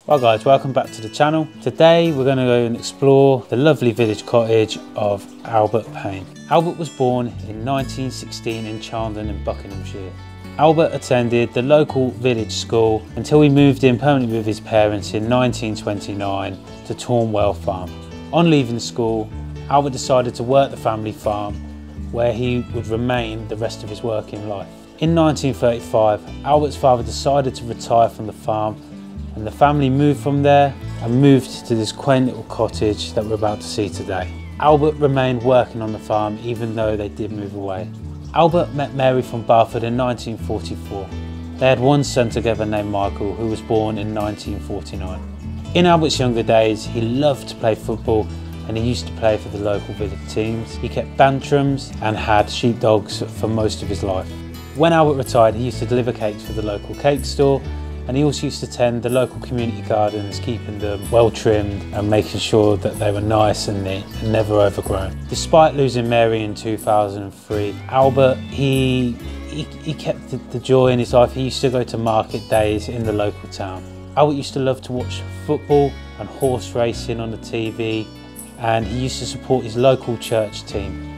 Well guys, welcome back to the channel. Today we're going to go and explore the lovely village cottage of Albert Payne. Albert was born in 1916 in Chandon in Buckinghamshire. Albert attended the local village school until he moved in permanently with his parents in 1929 to Taunwell Farm. On leaving school, Albert decided to work the family farm where he would remain the rest of his working life. In 1935, Albert's father decided to retire from the farm, and the family moved from there and moved to this quaint little cottage that we're about to see today. Albert remained working on the farm even though they did move away. Albert met Mary from Barford in 1944. They had one son together named Michael, who was born in 1949. In Albert's younger days, he loved to play football and he used to play for the local village teams. He kept bantrams and had sheepdogs for most of his life. When Albert retired, he used to deliver cakes for the local cake store, and he also used to tend the local community gardens, keeping them well trimmed and making sure that they were nice and neat and never overgrown. Despite losing Mary in 2003, Albert, he kept the joy in his life. He used to go to market days in the local town. Albert used to love to watch football and horse racing on the TV, and he used to support his local church team.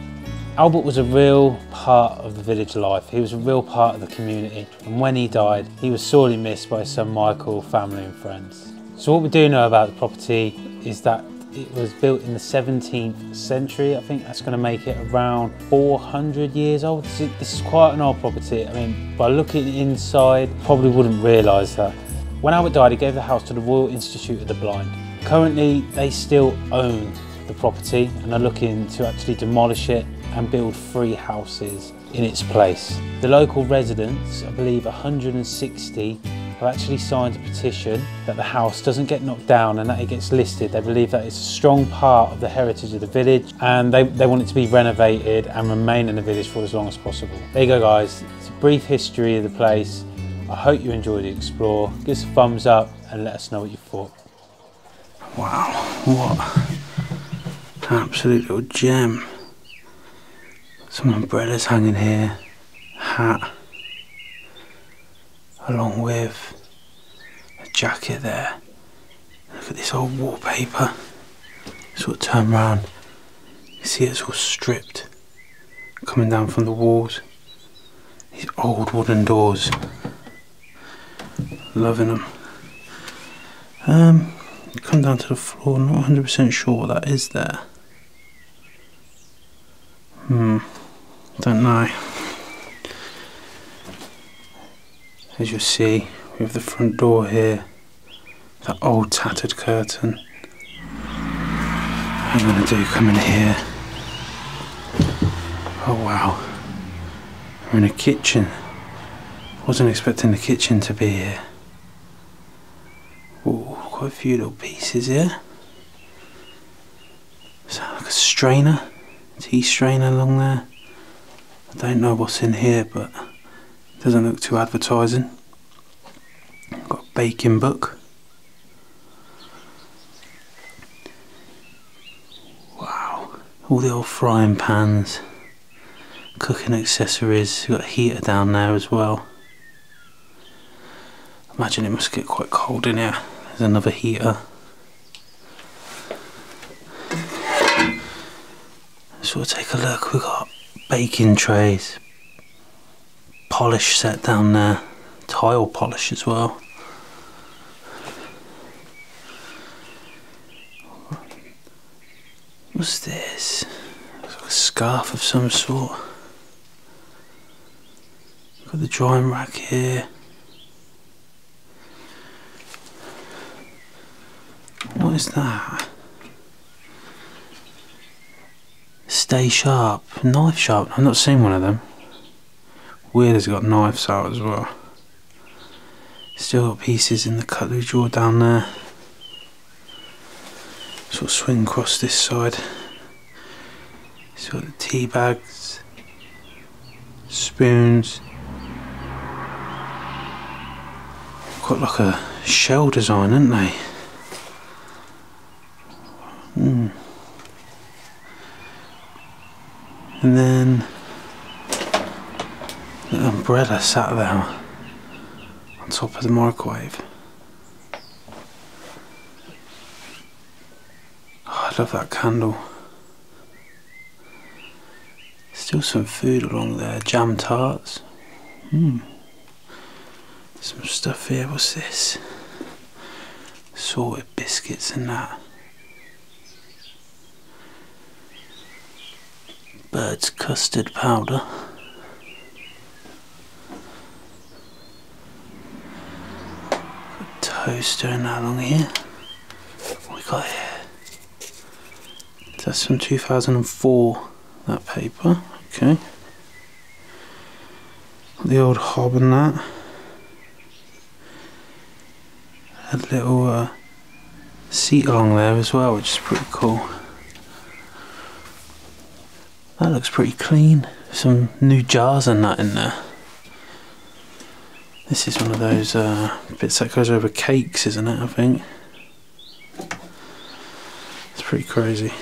Albert was a real part of the village life. He was a real part of the community, and when he died, he was sorely missed by his son Michael, family and friends. So what we do know about the property is that it was built in the 17th century. I think that's going to make it around 400 years old. This is quite an old property. I mean, by looking inside, probably wouldn't realise that. When Albert died, he gave the house to the Royal Institute of the Blind. Currently, they still own the property and are looking to actually demolish it and build 3 houses in its place. The local residents, I believe 160, have actually signed a petition that the house doesn't get knocked down and that it gets listed. They believe that it's a strong part of the heritage of the village, and they want it to be renovated and remain in the village for as long as possible. There you go guys, it's a brief history of the place. I hope you enjoyed the explore. Give us a thumbs up and let us know what you thought. Wow, what an absolute little gem. Some umbrellas hanging here, hat, along with a jacket there. Look at this old wallpaper. Sort of turn around, you see it's all stripped, coming down from the walls. These old wooden doors, loving them. Come down to the floor, not 100% sure what that is there. Don't know. As you'll see, we have the front door here, that old tattered curtain. What I'm going to do, come in here. Oh wow, we're in a kitchen. Wasn't expecting the kitchen to be here. Ooh, quite a few little pieces here. Sounds like a strainer, tea strainer along there. I don't know what's in here, but it doesn't look too advertising. Got a baking book. Wow, all the old frying pans, cooking accessories. Got a heater down there as well. Imagine it must get quite cold in here. There's another heater. So we'll take a look. We've got baking trays, polish set down there, tile polish as well. What's this? Looks like a scarf of some sort. Got the drying rack here. What is that? Stay sharp, knife sharp. I've not seen one of them. Weird, has got knives out as well. Still got pieces in the cutlery drawer down there. Sort of swing across this side. Still got the tea bags, spoons. Got like a shell design, haven't they? And then the umbrella sat there on top of the microwave. love that candle. Still some food along there, jam tarts. Some stuff here, what's this? Sorted biscuits and that. Bird's custard powder. Got toaster and that along here. What we got here? That's from 2004, that paper. Okay. The old hob and that. A little seat along there as well, which is pretty cool. That looks pretty clean. Some new jars and that in there. This is one of those bits that goes over cakes, isn't it, I think? It's pretty crazy.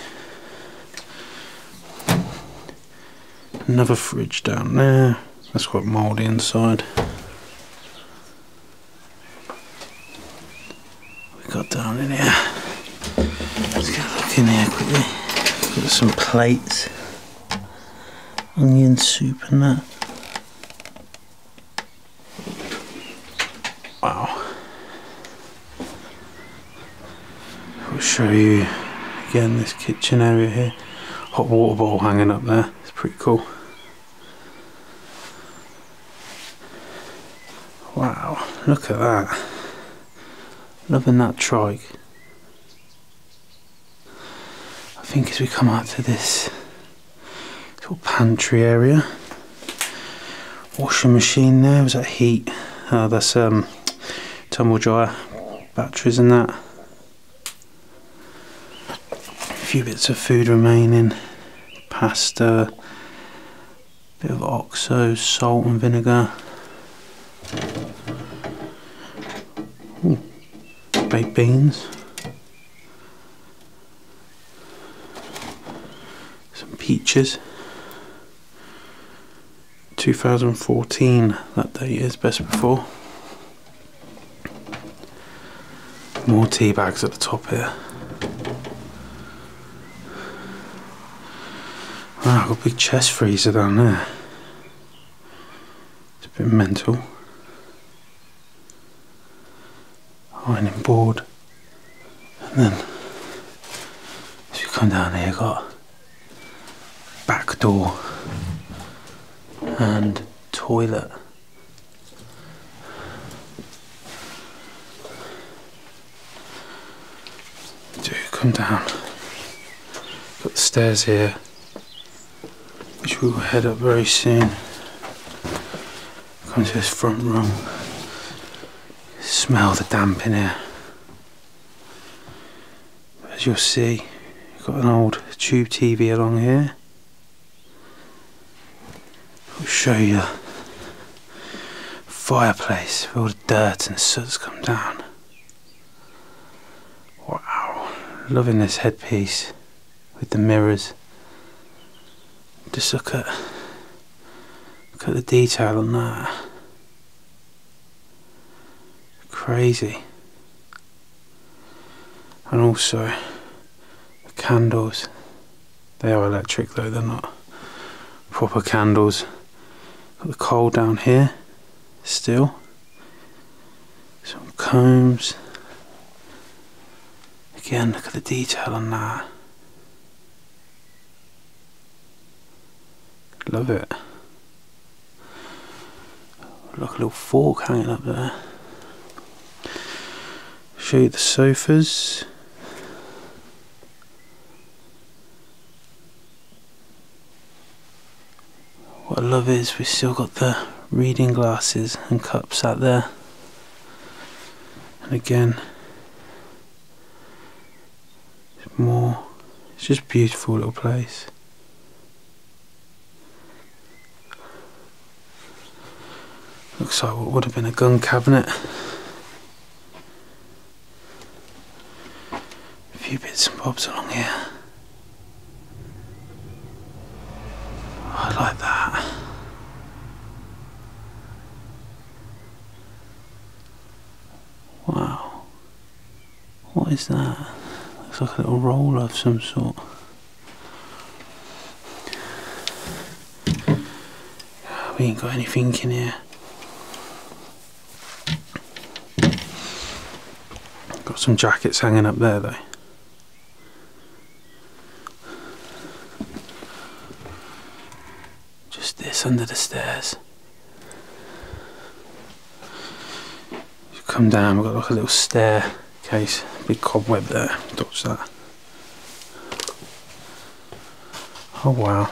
Another fridge down there. That's quite mouldy inside. What we got down in here? Let's get a look in here quickly. Got some plates. Onion soup and that. Wow. I'll show you again this kitchen area here. Hot water bottle hanging up there. It's pretty cool. Wow, look at that. Loving that trike. I think as we come out to this little pantry area, washing machine there, was that heat? Oh, that's tumble dryer, batteries and that. A few bits of food remaining, pasta, bit of oxo, salt and vinegar. Ooh, baked beans, some peaches. 2014, that date is, best before. More tea bags at the top here. Wow, I've got a big chest freezer down there. It's a bit mental. Ironing board. And then, as you come down here, got back door and toilet. Do come down. Got the stairs here, which we will head up very soon. Come to this front room. Smell the damp in here. As you'll see, you've got an old tube TV along here. I'll show you the fireplace where all the dirt and soot's come down. Wow, loving this headpiece with the mirrors. Just look at the detail on that. Crazy. And also the candles. They are electric though, they're not proper candles. Got the coal down here still. Some combs. Again, look at the detail on that. Love it. Look, a little fork hanging up there. Show you the sofas. What I love is we've still got the reading glasses and cups out there. And again, more. It's just a beautiful little place. Looks like what would have been a gun cabinet. A few bits and bobs along here. I like that. Wow. What is that? Looks like a little roller of some sort. We ain't got anything in here. Got some jackets hanging up there though. Just this under the stairs. You come down, we've got like a little staircase, big cobweb there. Dodge that. Oh wow.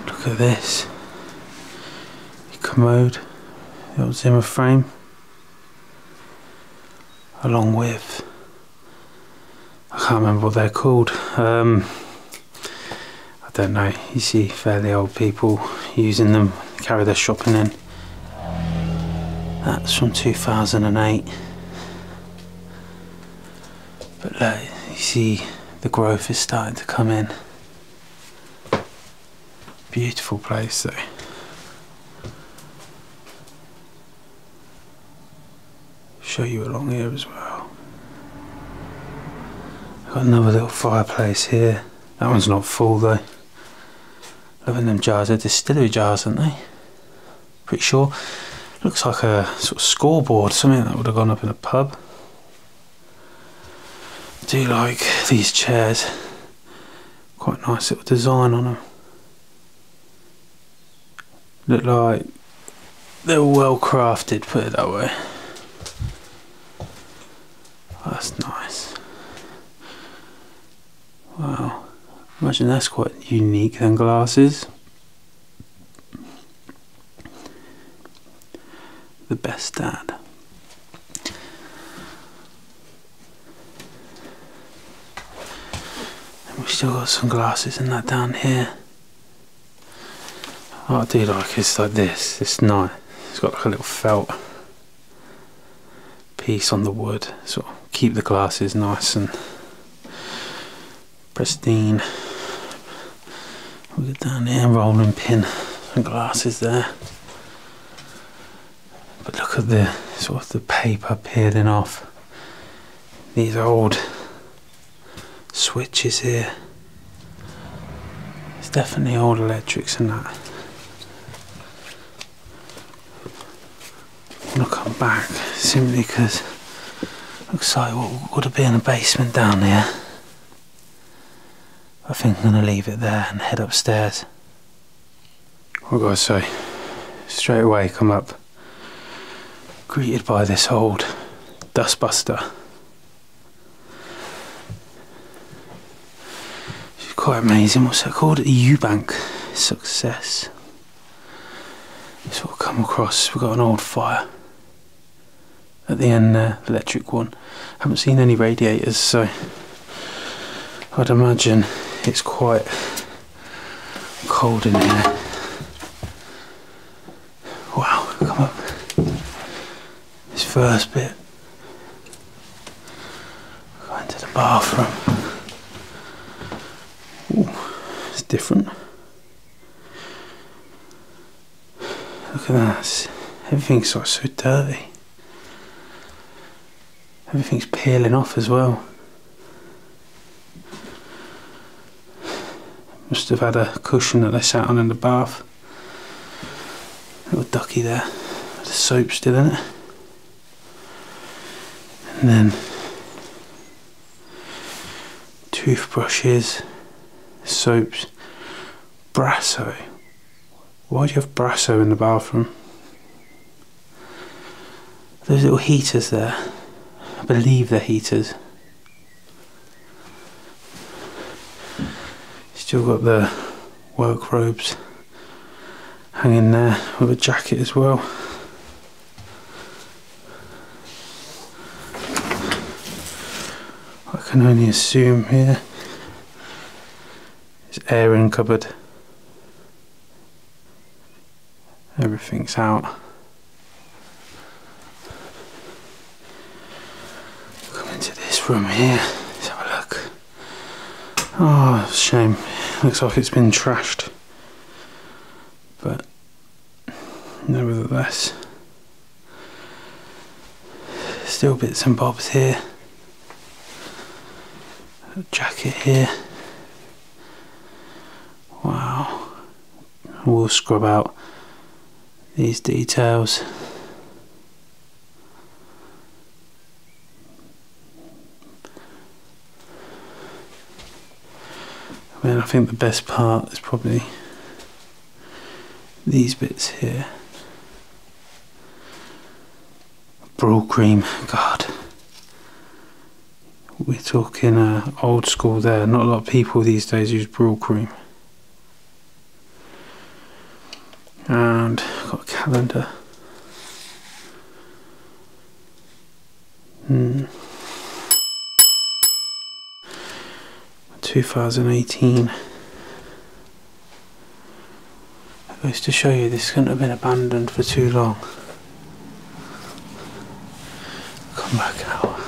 Look at this. Your commode, the old Zimmer frame, along with, I can't remember what they're called. I don't know. You see fairly old people using them, carry their shopping in. That's from 2008. But look, you see the growth is starting to come in. Beautiful place though. Show you along here as well. Got another little fireplace here. That one's not full though. Loving them jars. They're distillery jars, aren't they? Pretty sure. Looks like a sort of scoreboard, something that would have gone up in a pub. I do like these chairs. Quite nice little design on them. Look like they're well crafted, put it that way. That's nice. Wow. Imagine that's quite unique than glasses. The best dad. And we've still got some glasses in that down here. What I do like is like this. It's nice. It's got like a little felt piece on the wood, sort of keep the glasses nice and pristine. We get down here, rolling pin and glasses there. But look at the sort of the paper peeling off. These old switches here. It's definitely old electrics and that. I want to come back simply because looks like what would have been a basement down here. I think I'm going to leave it there and head upstairs. What do I say? Straight away come up, greeted by this old dustbuster. It's quite amazing. What's that called? A Eubank Success. Sort of come across, we've got an old fire at the end there, electric one. Haven't seen any radiators, so I'd imagine it's quite cold in here. Wow, come up. This first bit. Go into the bathroom. Ooh, it's different. Look at that. Everything's like so dirty. Everything's peeling off as well. Must have had a cushion that they sat on in the bath. Little ducky there. The soap still in it. And then toothbrushes, soaps, Brasso. Why do you have Brasso in the bathroom? Those little heaters there. I believe they're heaters. Still got the work robes hanging there with a jacket as well. I can only assume here is airing cupboard. Everything's out. Come into this room here. Let's have a look. Oh, shame. Looks like it's been trashed. But nevertheless, Still bits and bobs here. A jacket here. Wow. We'll scrub out these details. I mean, I think the best part is probably these bits here. Brill cream, God. We're talking old school there. Not a lot of people these days use brill cream. And got a calendar. 2018. It goes to show you this couldn't have been abandoned for too long. Come back out.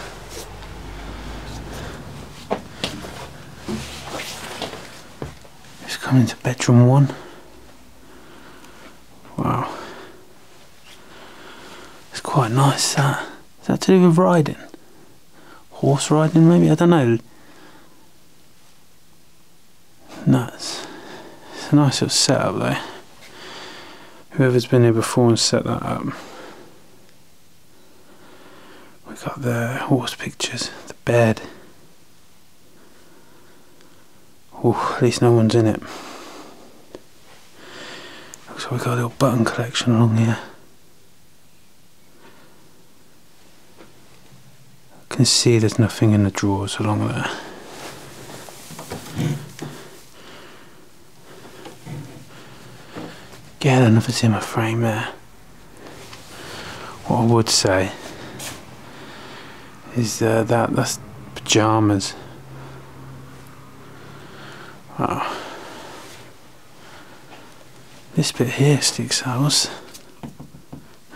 It's coming to bedroom 1. Wow. It's quite nice, that. Is that to do with riding? Horse riding maybe? I don't know. Nuts. It's a nice little setup though. Whoever's been here before and set that up. We got the horse pictures, the bed. Oh, at least no one's in it. Looks like we got a little button collection along here. I can see there's nothing in the drawers along there. Again, another Zimmer frame there. What I would say is that's pyjamas. Wow. This bit here sticks out.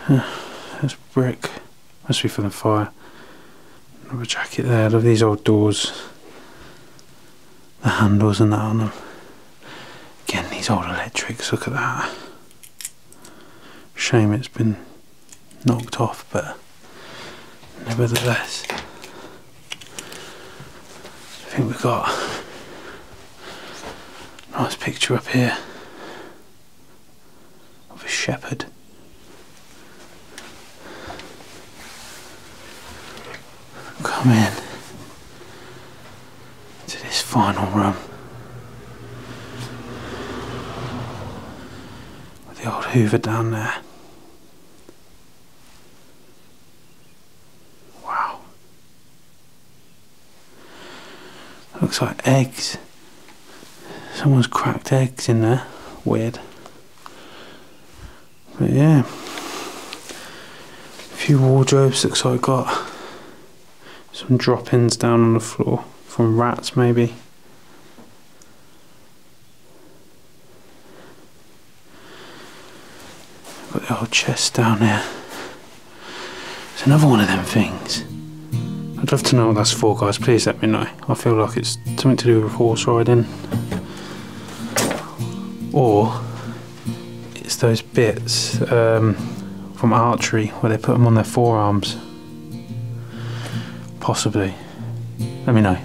That's brick. Must be for the fire. Another jacket there. I love these old doors. The handles and that on them. Again, these old electrics. Look at that. Shame it's been knocked off, but nevertheless, I think we've got a nice picture up here of a shepherd. Come in to this final room with the old Hoover down there. Wow. Looks like eggs. Someone's cracked eggs in there. Weird. But yeah. A few wardrobes. Looks like got some drop-ins down on the floor from rats maybe. Got the old chest down there. It's another one of them things. I'd love to know what that's for, guys. Please let me know. I feel like it's something to do with horse riding. Or it's those bits from archery where they put them on their forearms. Possibly. Let me know.